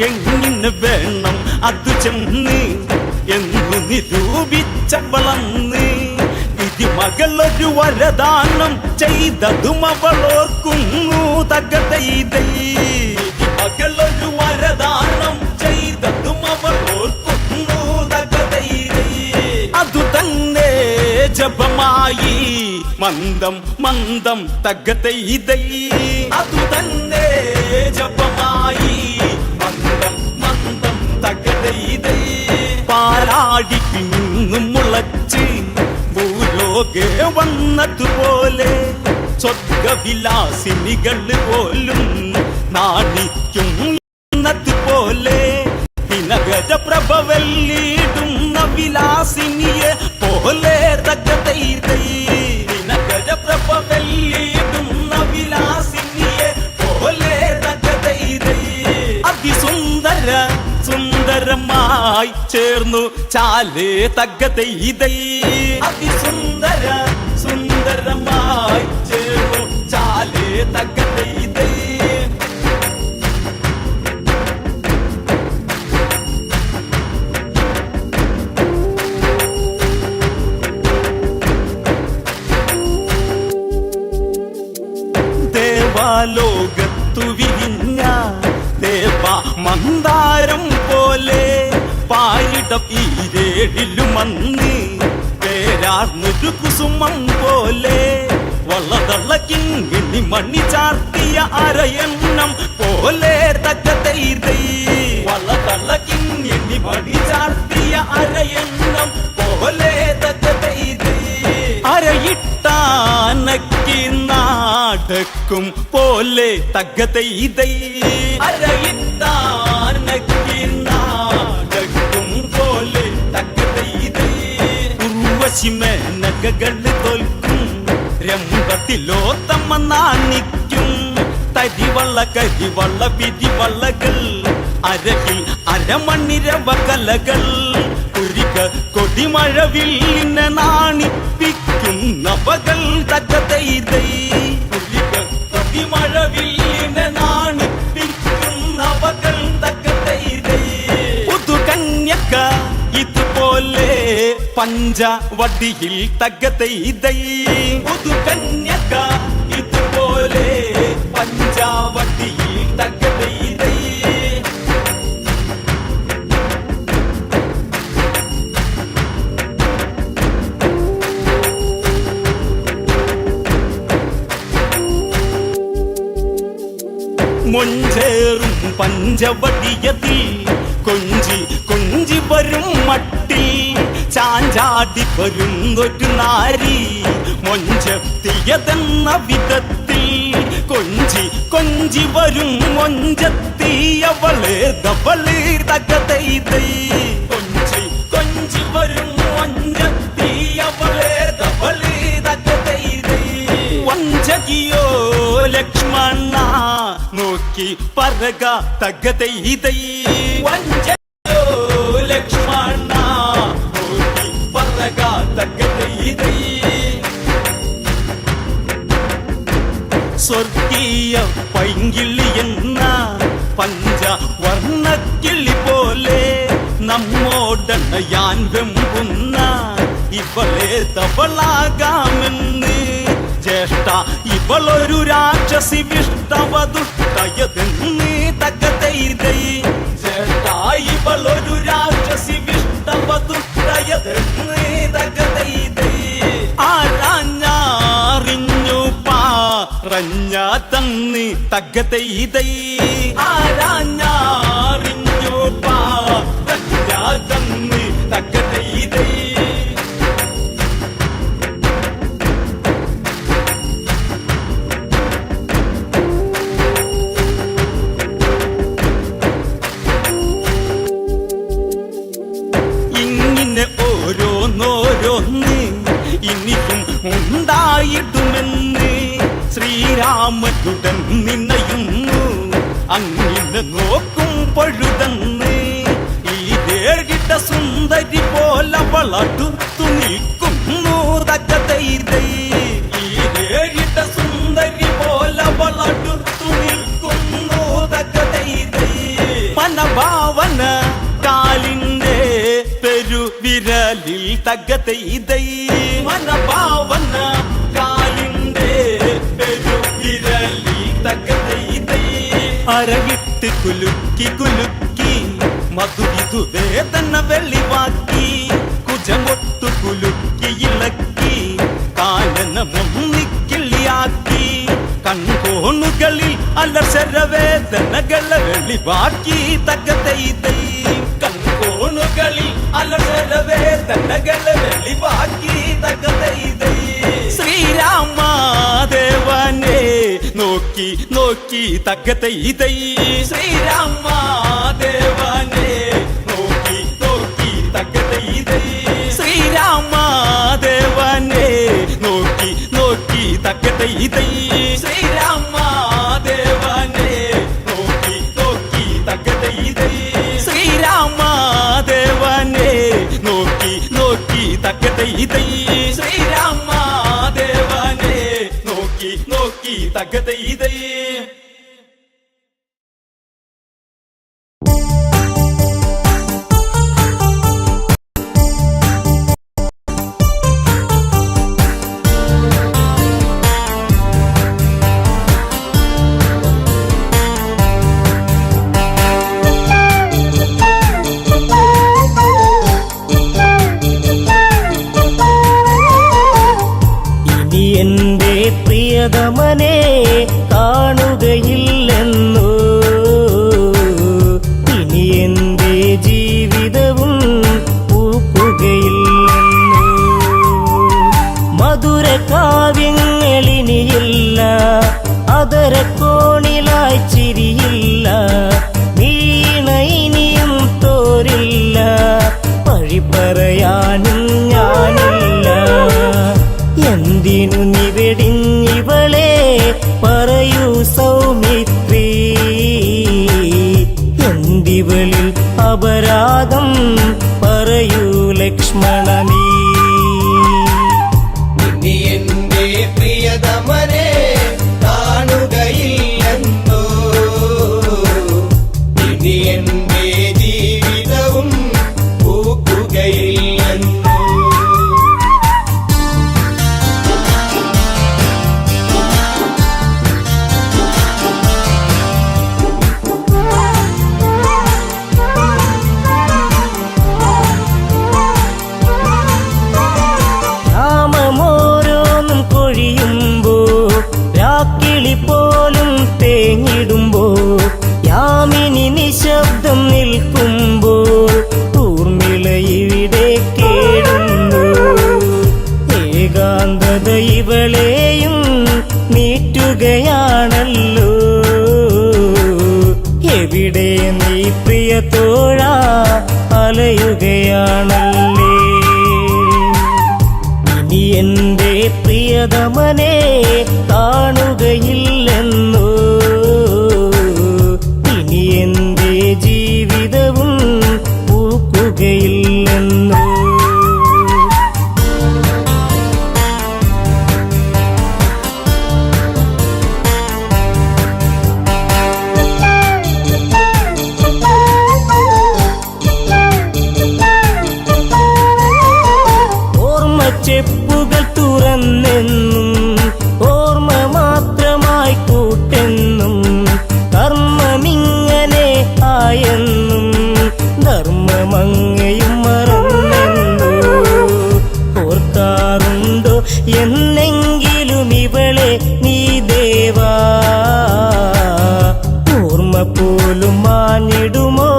എങ്ങനെ വേണം അത് ചെന്ന് എന്നു നിരൂപിച്ചവളന്ന് ഇതി മകളൊരു വരദാനം ചെയ്തതും അവളോർക്കുന്നു തകതൈതൈ ഇതി മകളൊരു വരദാനം ചെയ്തതും അവളോർക്കുന്നു തകതൈതൈ അതു തന്നെ ജപമായി മന്ദം മന്ദം തകതൈതൈ അതു തന്നെ ജപമായി മന്ദം മന്ദം തകതൈതൈ പാലാടിക്കിൽ നിന്നും മുളച്ച് ഭൂലോകെ വന്നതുപോലെ സ്വർഗവിലാസിനികൾ പോലും നാണിക്കും എന്നതുപോലെ നഗര പ്രഭവല്ലിടുന്ന വിലാസിനിയെ പോലെ തകതൈതൈ നഗര പ്രഭവല്ലിടുന്ന വിലാസിനിയെ പോലെ തകതൈതൈ അതിസുന്ദര സുന്ദരമാ സുന്ദരമായി ചേർന്നു ചാലേ തగ్గത്തെ ഇതൈ അതിസുന്ദര സുന്ദരമായി ചേർന്നു ചാലേ തగ్గത്തെ ഇതൈ ദേവാലോകത്തു വിരിഞ്ഞ ദേവ മന്ദാരം പോലെ പാരിടം ഈരേഴിലുമന്ന് പേരാർന്നൊരു കുസുമം പോലെ വളതള്ള കിങ്ങിണി മണി ചാർത്തിയ അരയണ്ണം പോലെ തക്കതൈതൈ വളതള്ള കിങ്ങിണി മണി ചാർത്തിയ അരയണ്ണം പോലെ തക്കതൈതൈ അരയിട്ടാനക്കി നാടക്കും പോലെ തగ్గതൈതൈ അരയിട്ടാനക്കി നാടക്കും പോലെ തగ్గതൈതൈ ഉർവശിമേനകകൾ തോൽക്കും രംഗത്തിലോത്തമ്മ നാണിക്കും തരിവള്ള കരിവള്ള പിരിവള്ളകൾ അരകിൽ അരമണിരവ കലകൾ കുരിക കൊടിമഴവില്ലിനെ നാണിപ്പിക്കും നവകൾ തകതൈതൈ കുരിക കൊടിമഴവില്ലിനെ നാണിപ്പിക്കും നവകൾ തകതൈതൈ പുതുകന്യക ഇതുപോലെ പഞ്ചവടിയിൽ തകതൈതൈ പുതുകന്യക ഇതുപോലെ പഞ്ചവടിയിൽ തകതൈതൈ മൊഞ്ചേറും പഞ്ചവടിയതിൽ കൊഞ്ചി കൊഞ്ചി വരും മട്ടിൽ ചാഞ്ചാടി വരും ഒരു നാരി മൊഞ്ചത്തിയതെന്ന വിധത്തിൽ കൊഞ്ചി കൊഞ്ചി വരും മൊഞ്ചത്തിയവളെ ദവള് തകതൈതൈ കൊഞ്ചി കൊഞ്ചി വരും മൊഞ്ചത്തിയവളെ ദവള് തകതൈതൈ വഞ്ചകിയോ ലക്ഷ്മണ നോക്കി പറക തകതൈതൈ വഞ്ചകിയോ ലക്ഷ്മണ നോക്കി പറക തകതൈതൈ സ്വർഗീയ പൈങ്കിളി എന്ന പഞ്ചവർണ്ണക്കിളി പോലെ നമ്മോടണയാൻ വെമ്പുന്ന ഇവളെ തവളാകാമെന്ന് ജ്യേഷ്ഠ ഇവളൊരു രാക്ഷസി വിഷ്ടവദുഷ്ടയതെന്ന് തകതൈതൈ ജ്യേഷ്ഠ ഇവളൊരു രാക്ഷസി വിഷ്ടവദുഷ്ടയതെന്ന് തകതൈതൈ ആരാഞ്ഞറിഞ്ഞു പറഞ്ഞ തന്ന് തകതൈതൈ ആരാഞ്ഞറിഞ്ഞു പറഞ്ഞ തന്ന് തകതൈതൈ ഓരോന്നോരോന്ന് ഇനിയും ഉണ്ടായിടുമെന്ന് ശ്രീരാമനുടൻ നിന്നയുന്നു അങ്ങനെ നോക്കും പൊഴുതെന്ന് ഈ േഴിട്ട സുന്ദരി പോലെ വളടുത്തു നിൽക്കുന്നു തകതൈതൈ ഈ േഴിട്ട സുന്ദരി പോലെ വളടുത്തു നിൽക്കുന്നു തകതൈതൈ മനഭാവന കാലിന്റെ പെരുവിരലിൽ തകതൈതൈ മനഭാവന കാലിന്റെ പെരുവിരലിൽ തകതൈതൈ അരകിട്ട് കുലുക്കി കുലുക്കി മധുരിതു വേദന വെളിവാക്കി കുജമൊട്ടു കുലുക്കി ഇളക്കി കാലന മുന്നിക്കിള്ളിയാക്കി കൺകോണുകളിൽ അലസരവേദനകളെ വെളിവാക്കി തകതൈതൈ കൺകോണുകളിൽ അലസരവേദനകളെ വെളിവാക്കി തകതൈതൈ ശ്രീരാമദേവനെ നോക്കി നോക്കി തകതൈതൈ ശ്രീരാമദേവനെ നോക്കി നോക്കി തകതൈതൈ ശ്രീരാമദേവനെ നോക്കി നോക്കി തകതൈതൈ ശ്രീരാമദേവനെ നോക്കി നോക്കി തകതൈതൈ ശ്രീരാമദേവനെ തക്കതൈ തൈ ശ്രീരാമ ദേവനെ നോക്കി നോക്കി തക്കതൈ തൈ എന്റെ പ്രിയതമനെ കാണുകയില്ലെന്നു ഇനി എന്റെ ജീവിതവും പൂക്കുകയില്ലെന്നു മധുര കാവ്യങ്ങളിനിയില്ല അതരക്കോണിലായി ചിരിയില്ല വീണ ഇനിയും തോരില്ല വഴി പറയാനും ഞാനില്ല എന്തിനു നിവടിഞ്ഞിവളെ പറയൂ സൗമിത്രി എന്തിവളിൽ അപരാധം പറയൂ ലക്ഷ്മണനീ ഇനി എന്റെ പ്രിയതമനെ കാണുകയില്ലെന്നോ ഇനി എന്റെ ജീവിതവും പൂക്കുകയില്ലെന്നോ പോലും തേങ്ങിടുമ്പോൾ യാമിനി നിശബ്ദം നിൽക്കുമ്പോൾ ഊർമിള ഇവിടെ കേടുന്നു ഏകാന്തത ഇവളെയും നീറ്റുകയാണല്ലോ എവിടെ നീ പ്രിയ തോഴ അലയുകയാണല്ലേ ഇനി എന്റെ പ്രിയതമനെ കാണുകയില്ലെന്നു ഇനി എന്റെ ജീവിതവും പൂക്കുകയില്ലെന്നു ചെപ്പുകൾ തുറന്നെന്നും ഓർമ്മ മാത്രമായി കൂട്ടെന്നും കർമ്മമിങ്ങനെ ആയെന്നും ധർമ്മമങ്ങയും മറന്നെന്നു ഓർക്കാറുണ്ടോ എന്നെങ്കിലും ഇവളെ നീ ദേവാ ഓർമ്മ പോലും മാഞ്ഞിടുമോ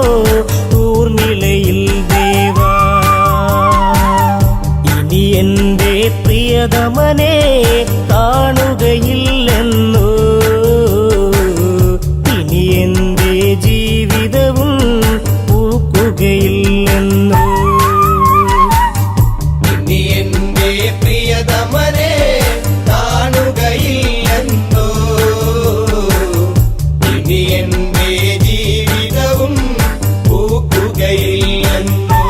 ഊർമിളയിൽ ദേവാ ഇനി എന്റെ പ്രിയതമനെ കാണുകയില്ലെന്നു ഇനി എന്റെ ജീവിതവും പൂക്കുകയില്ലെന്നു ഇനി എന്റെ പ്രിയതമനെ കാണുകയില്ലെന്നോ ഇനി എന്റെ ജീവിതവും പൂക്കുകയില്ലെന്നോ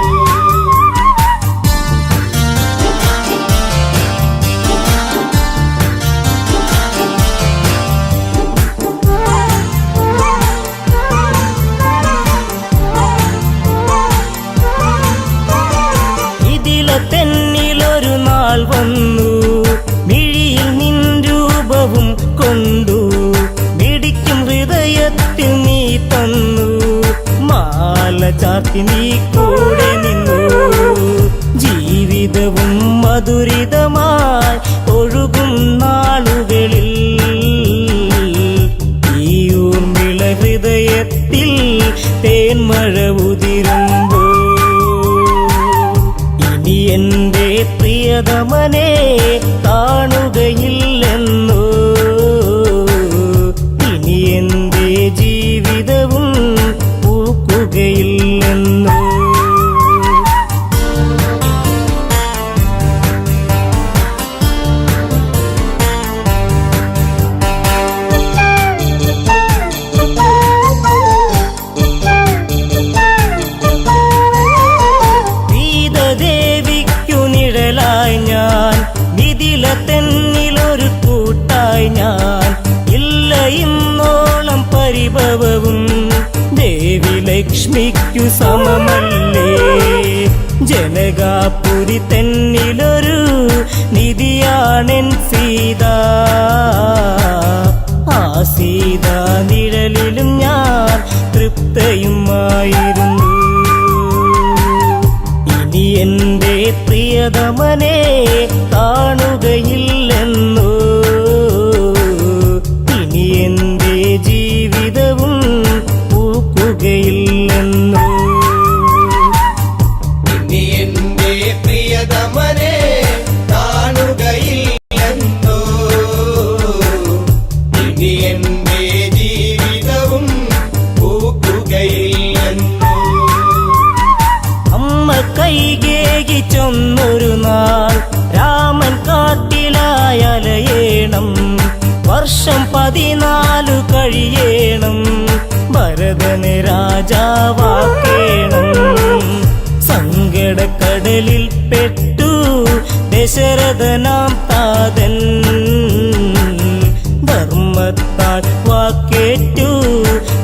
തെന്നിലൊരു നാൾ വന്നു മിഴിയിൽ നിൻ രൂപവും കൊണ്ടു മിടിക്കും ഹൃദയത്തിൽ നീ തന്നു മാല ചാർത്തി നീ കൂടെ നിന്നു ജീവിതവും മധുരിതമായി ഒഴുകും നാളുകളിൽ ഈ ഊർമിള ഹൃദയത്തിൽ തേന്മഴ ഉതിരുമ്പോൾ ഇനി എന്റെ പ്രിയതമനെ കാണുകയില്ലെന്നു ഇനി എന്റെ ജീവിതവും പൂക്കുകയില്ലെന്നു തെന്നിലൊരു കൂട്ടായി ഞാൻ ഇല്ല ഇന്നോളം പരിഭവവും ദേവി ലക്ഷ്മിക്കു സമമല്ലേ ജനകാപുരി തെന്നിലൊരു നിധിയാണെൻ സീത ആ സീത നിഴലിലും ഞാൻ തൃപ്തയുമായിരുന്നു ഇനി എന്റെ പ്രിയതമനെ കാണുകയില്ലെന്നോ ഇനി എന്റെ ജീവിതവും പൂക്കുകയില്ലെന്നോ ഇനി എന്റെ പ്രിയതമനെ കാണുകയില്ലെന്നോ ഇനി എന്റെ ജീവിതവും പൂക്കുകയില്ലെന്നോ അമ്മ കൈകേകി ചൊന്നൊരു നാൾ രാമൻ കാട്ടിലായലയേണം വർഷം 14 കഴിയേണം ഭരതന് രാജാവാക്കേണം സങ്കടക്കടലിൽ പെട്ടു ദശരഥനാം താതൻ ധർമ്മത്താൽ വാക്കേറ്റു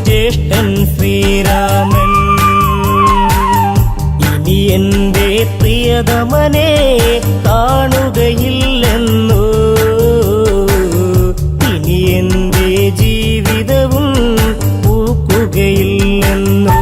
ജ്യേഷ്ഠൻ ശ്രീരാമൻ ഇനി എന്റെ പ്രിയതമനെ കാണുകയില്ലെന്നോ ഇനി എന്റെ ജീവിതവും പൂക്കുകയില്ലെന്നോ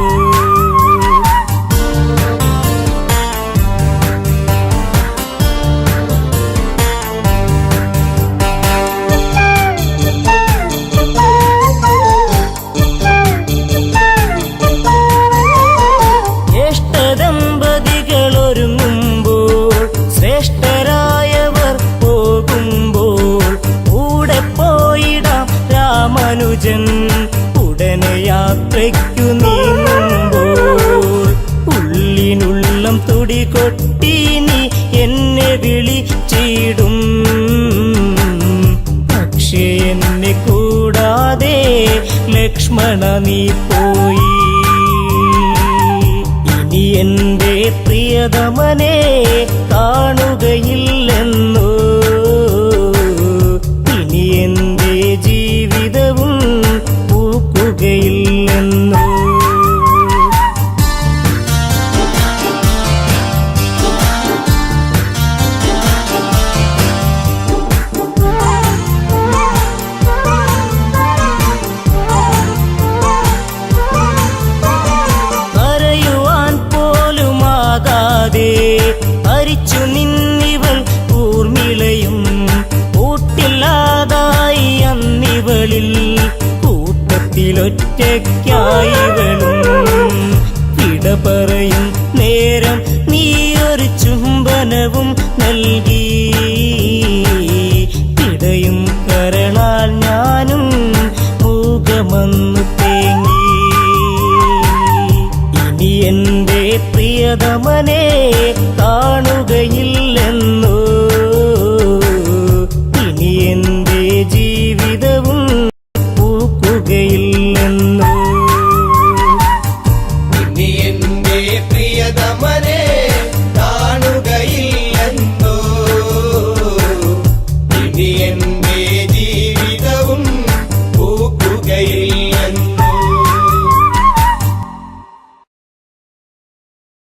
ജ്യേഷ്ഠദമ്പതികളൊരുങ്ങുമ്പോൾ ശ്രേഷ്ഠരായവർ പോകുമ്പോൾ കൂടെ പോയിടാം രാമാനുജൻ ഉടനെ യാത്രയ്ക്കു നീങ്ങുമ്പോൾ ഉള്ളിനുള്ളം തുടികൊട്ടി നീ എന്നെ വിളിച്ചിടും പക്ഷേ എന്നെ കൂടാതെ ലക്ഷ്മണ നീ പോയി ഇനി എന്റെ പ്രിയതമനെ കാണുകയില്ലെന്നോ ഇനി എന്റെ ജീവിതവും പൂക്കുകയില്ലെന്നോ ഹരിച്ചു നിന്നിവൾ ഊർമിളയും കൂട്ടില്ലാതായി അന്നിവളിൽ കൂട്ടത്തിലൊറ്റയ്ക്കായിവളും ഇട പറയും നേരം നീയൊരു ചുംബനവും നൽകി ഇടയും കരളാൽ ഞാനും മൂകമന്നു തേങ്ങി ഇനി എന്റെ പ്രിയതമനെ കാണുകയില്ലെന്നോ